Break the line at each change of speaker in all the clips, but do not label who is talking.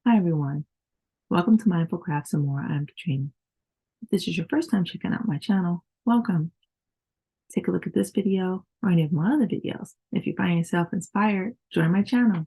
Hi everyone, welcome to Mindful Crafts and More. I'm Katrina. If this is your first time checking out my channel, welcome. Take a look at this video or any of my other videos. If you find yourself inspired, join my channel.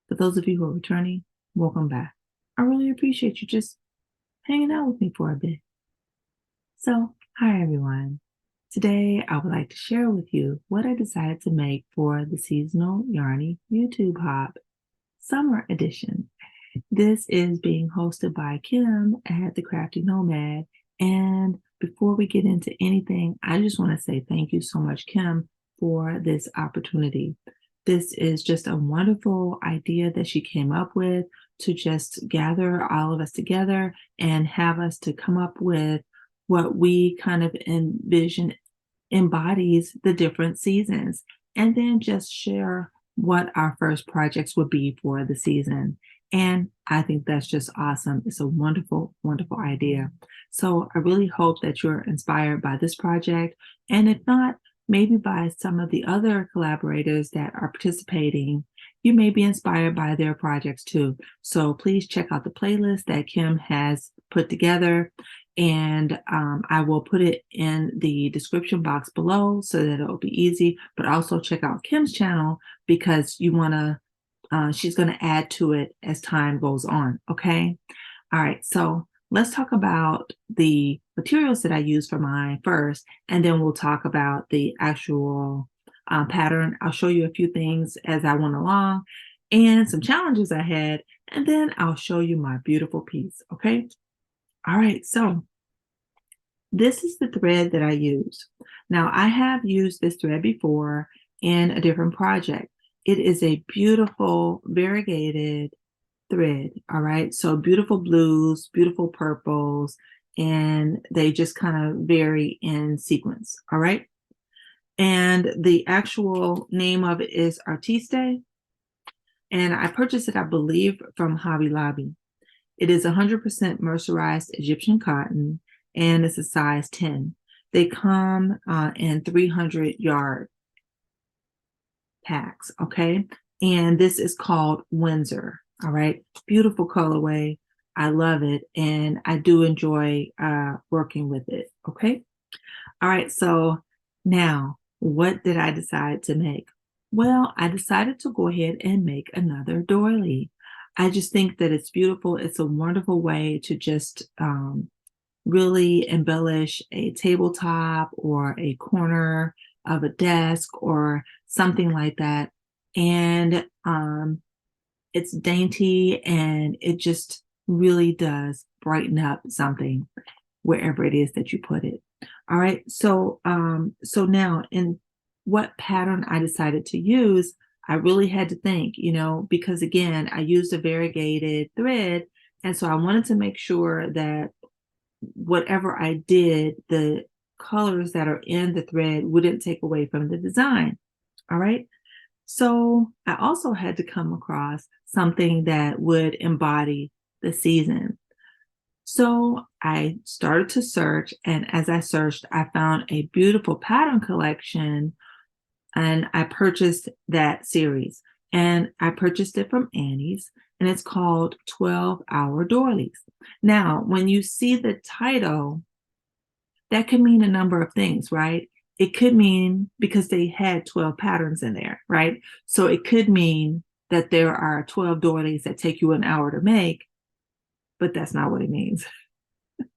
For those of you who are returning, welcome back. I really appreciate you just hanging out with me for a bit. So, hi everyone. Today I would like to share with you what I decided to make for the Seasonnal Yarny YouTube Hop Summer Edition. This is being hosted by Kim at The Crafty Nomad. And before we get into anything, I just want to say thank you so much, Kim, for this opportunity. This is just a wonderful idea that she came up with to just gather all of us together and have us to come up with what we kind of envision embodies the different seasons, and then just share what our first projects would be for the season. And I think that's just awesome. It's a wonderful, wonderful idea. So I really hope that you're inspired by this project. And if not, maybe by some of the other collaborators that are participating, you may be inspired by their projects too. So please check out the playlist that Kim has put together. And I will put it in the description box below so that it'll be easy. But also check out Kim's channel because you want to she's going to add to it as time goes on. Okay. All right. So let's talk about the materials that I use for mine first, and then we'll talk about the actual pattern. I'll show you a few things as I went along and some challenges I had, and then I'll show you my beautiful piece. Okay. All right. So this is the thread that I use. Now I have used this thread before in a different project. It is a beautiful variegated thread. All right. So beautiful blues, beautiful purples, and they just kind of vary in sequence. All right. And the actual name of it is Artiste. And I purchased it, I believe, from Hobby Lobby. It is 100% mercerized Egyptian cotton, and it's a size 10. They come in 300-yard packs, okay? And this is called Windsor, all right? Beautiful colorway. I love it, and I do enjoy working with it, okay? All right, so now, what did I decide to make? Well, I decided to go ahead and make another doily. I just think that it's beautiful. It's a wonderful way to just really embellish a tabletop or a corner of a desk or something like that. And it's dainty and it just really does brighten up something wherever it is that you put it. All right. So now in what pattern I decided to use, I really had to think, because again, I used a variegated thread. And so I wanted to make sure that whatever I did, the colors that are in the thread wouldn't take away from the design. All right. So I also had to come across something that would embody the season. So I started to search, and as I searched, I found a beautiful pattern collection, and I purchased that series. And I purchased it from Annie's, and it's called 12-Hour Doilies. Now, when you see the title, that could mean a number of things, right? It could mean because they had 12 patterns in there, right? So it could mean that there are 12 doilies that take you an hour to make, but that's not what it means.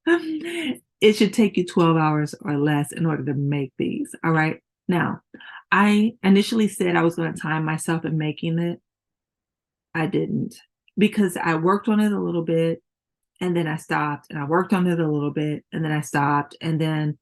It should take you 12 hours or less in order to make these. All right. Now, I initially said I was going to time myself in making it. I didn't, because I worked on it a little bit and then I stopped, and I worked on it a little bit and then I stopped, and then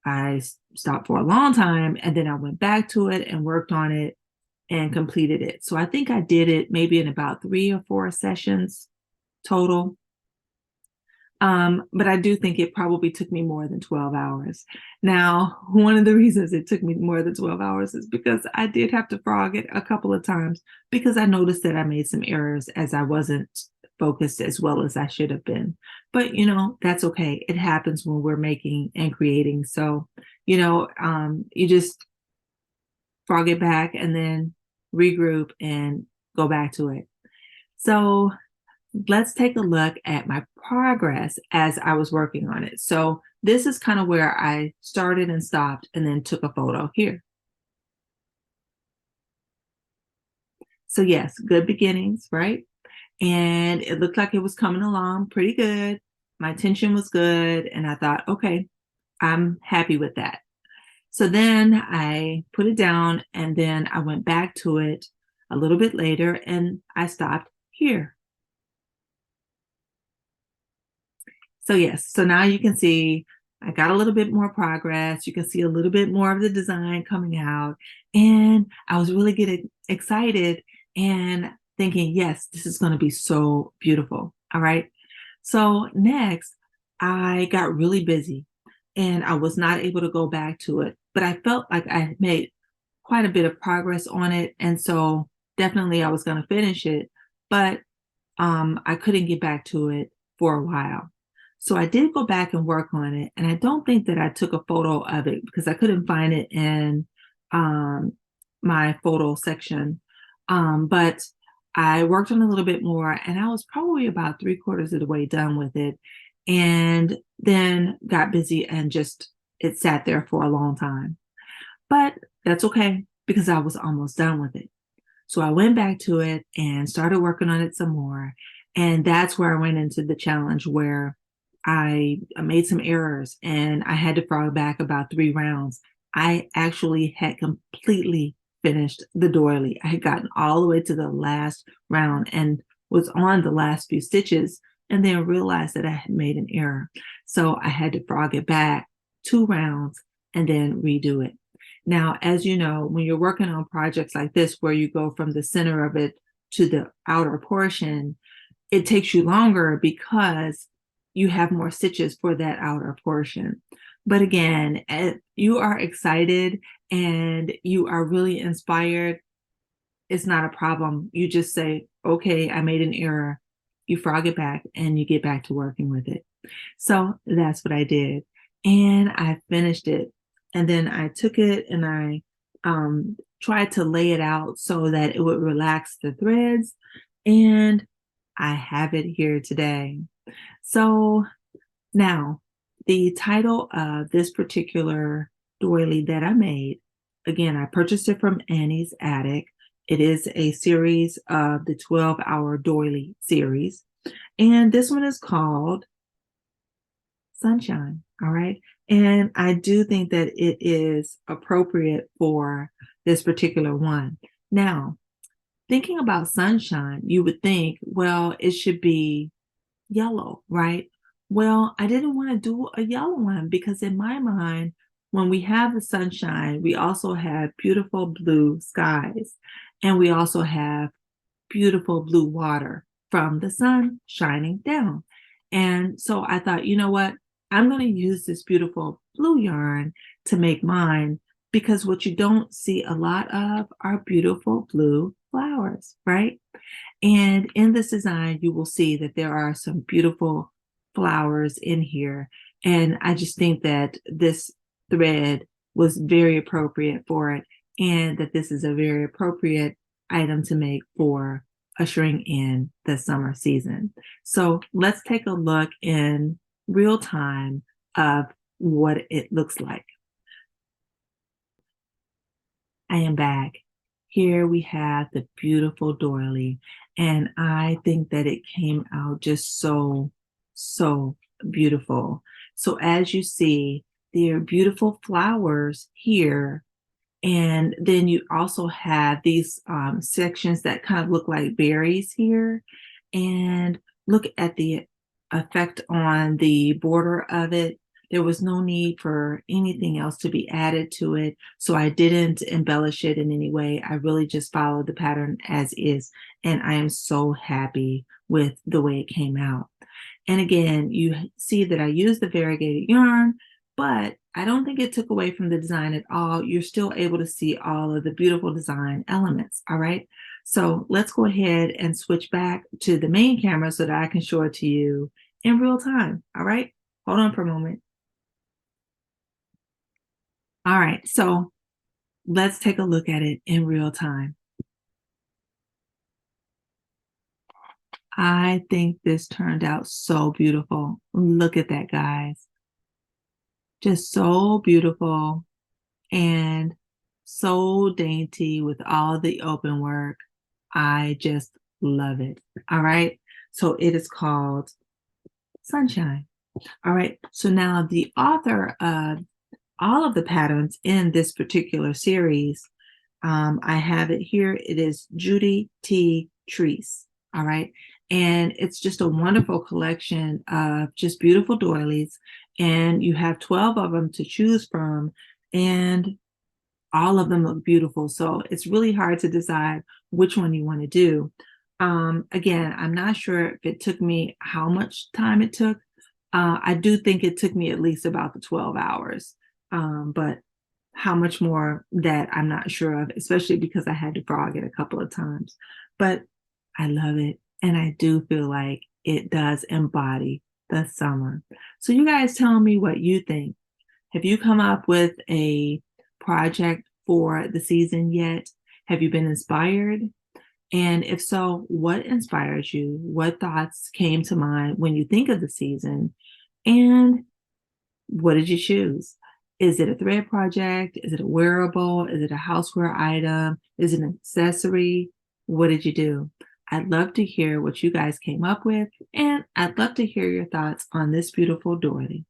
I stopped for a long time, and then I went back to it and worked on it and completed it. So I think I did it maybe in about 3 or 4 sessions total. But I do think it probably took me more than 12 hours. Now, one of the reasons it took me more than 12 hours is because I did have to frog it a couple of times because I noticed that I made some errors as I wasn't focused as well as I should have been. But, that's okay. It happens when we're making and creating. So, you just frog it back and then regroup and go back to it. So let's take a look at my progress as I was working on it. So this is kind of where I started and stopped and then took a photo here. So yes, good beginnings, right? And it looked like it was coming along pretty good. My tension was good. And I thought, okay, I'm happy with that. So then I put it down and then I went back to it a little bit later and I stopped here. So yes, so now you can see I got a little bit more progress. You can see a little bit more of the design coming out. And I was really getting excited and thinking, yes, this is going to be so beautiful. All right. So next, I got really busy and I was not able to go back to it, but I felt like I had made quite a bit of progress on it. And so definitely I was going to finish it, but I couldn't get back to it for a while. So I did go back and work on it. And I don't think that I took a photo of it because I couldn't find it in um, my photo section. But I worked on it a little bit more and I was probably about 3/4 of the way done with it. And then got busy and just it sat there for a long time. But that's okay because I was almost done with it. So I went back to it and started working on it some more. And that's where I went into the challenge where I made some errors and I had to frog back about 3 rounds. I actually had completely finished the doily. I had gotten all the way to the last round and was on the last few stitches and then realized that I had made an error. So I had to frog it back 2 rounds and then redo it. Now, as you know, when you're working on projects like this, where you go from the center of it to the outer portion, it takes you longer because you have more stitches for that outer portion. But again, you are excited and you are really inspired, it's not a problem. You just say, okay, I made an error. You frog it back and you get back to working with it. So that's what I did. And I finished it. And then I took it and I tried to lay it out so that it would relax the threads. And I have it here today. So now, the title of this particular doily that I made, again, I purchased it from Annie's Attic. It is a series of the 12-hour doily series. And this one is called Sunshine. All right. And I do think that it is appropriate for this particular one. Now, thinking about sunshine, you would think, well, it should be yellow, right? Well, I didn't want to do a yellow one because in my mind, when we have the sunshine, we also have beautiful blue skies and we also have beautiful blue water from the sun shining down. And so I thought, you know what? I'm going to use this beautiful blue yarn to make mine because what you don't see a lot of are beautiful blue flowers, right? And in this design, you will see that there are some beautiful flowers in here. And I just think that this thread was very appropriate for it and that this is a very appropriate item to make for ushering in the summer season. So let's take a look in real time of what it looks like. I am back. Here we have the beautiful doily, and I think that it came out just so beautiful. So as you see, there are beautiful flowers here, and then you also have these sections that kind of look like berries here. And look at the effect on the border of it. There was no need for anything else to be added to it. So I didn't embellish it in any way. I really just followed the pattern as is. And I am so happy with the way it came out. And again, you see that I used the variegated yarn, but I don't think it took away from the design at all. You're still able to see all of the beautiful design elements, all right? So let's go ahead and switch back to the main camera so that I can show it to you in real time, all right? Hold on for a moment. All right, so let's take a look at it in real time. I think this turned out so beautiful. Look at that, guys. Just so beautiful and so dainty with all the open work. I just love it. All right. So it is called Sunshine. All right. So now the author of all of the patterns in this particular series, I have it here. It is Judy T. Treese. All right. And it's just a wonderful collection of just beautiful doilies. And you have 12 of them to choose from. And all of them look beautiful. So it's really hard to decide which one you want to do. Again, I'm not sure if it took me how much time it took. I do think it took me at least about the 12 hours. But how much more that I'm not sure of, especially because I had to frog it a couple of times. But I love it. And I do feel like it does embody the summer. So you guys tell me what you think. Have you come up with a project for the season yet? Have you been inspired? And if so, what inspired you? What thoughts came to mind when you think of the season? And what did you choose? Is it a thread project? Is it a wearable? Is it a houseware item? Is it an accessory? What did you do? I'd love to hear what you guys came up with, and I'd love to hear your thoughts on this beautiful doily.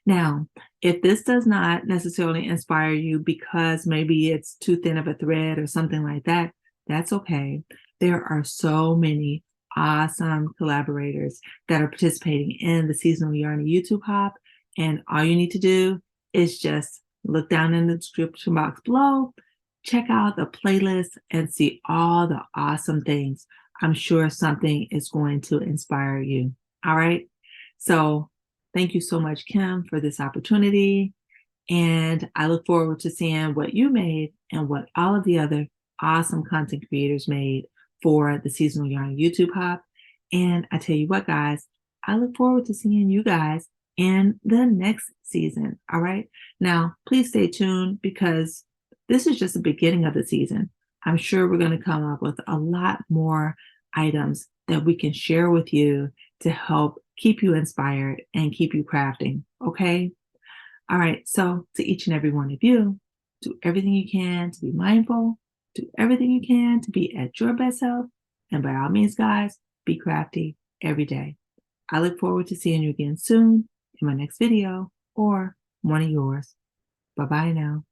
Now, if this does not necessarily inspire you because maybe it's too thin of a thread or something like that, that's okay. There are so many awesome collaborators that are participating in the Seasonal Yarny YouTube Hop. And all you need to do is just look down in the description box below, check out the playlist, and see all the awesome things. I'm sure something is going to inspire you. All right. So thank you so much, Kim, for this opportunity. And I look forward to seeing what you made and what all of the other awesome content creators made for the Seasonal Yarn YouTube Hop. And I tell you what, guys, I look forward to seeing you guys in the next season. All right. Now, please stay tuned because this is just the beginning of the season. I'm sure we're going to come up with a lot more items that we can share with you to help keep you inspired and keep you crafting. Okay. All right. So to each and every one of you, do everything you can to be mindful, do everything you can to be at your best self. And by all means, guys, be crafty every day. I look forward to seeing you again soon in my next video or one of yours. Bye-bye now.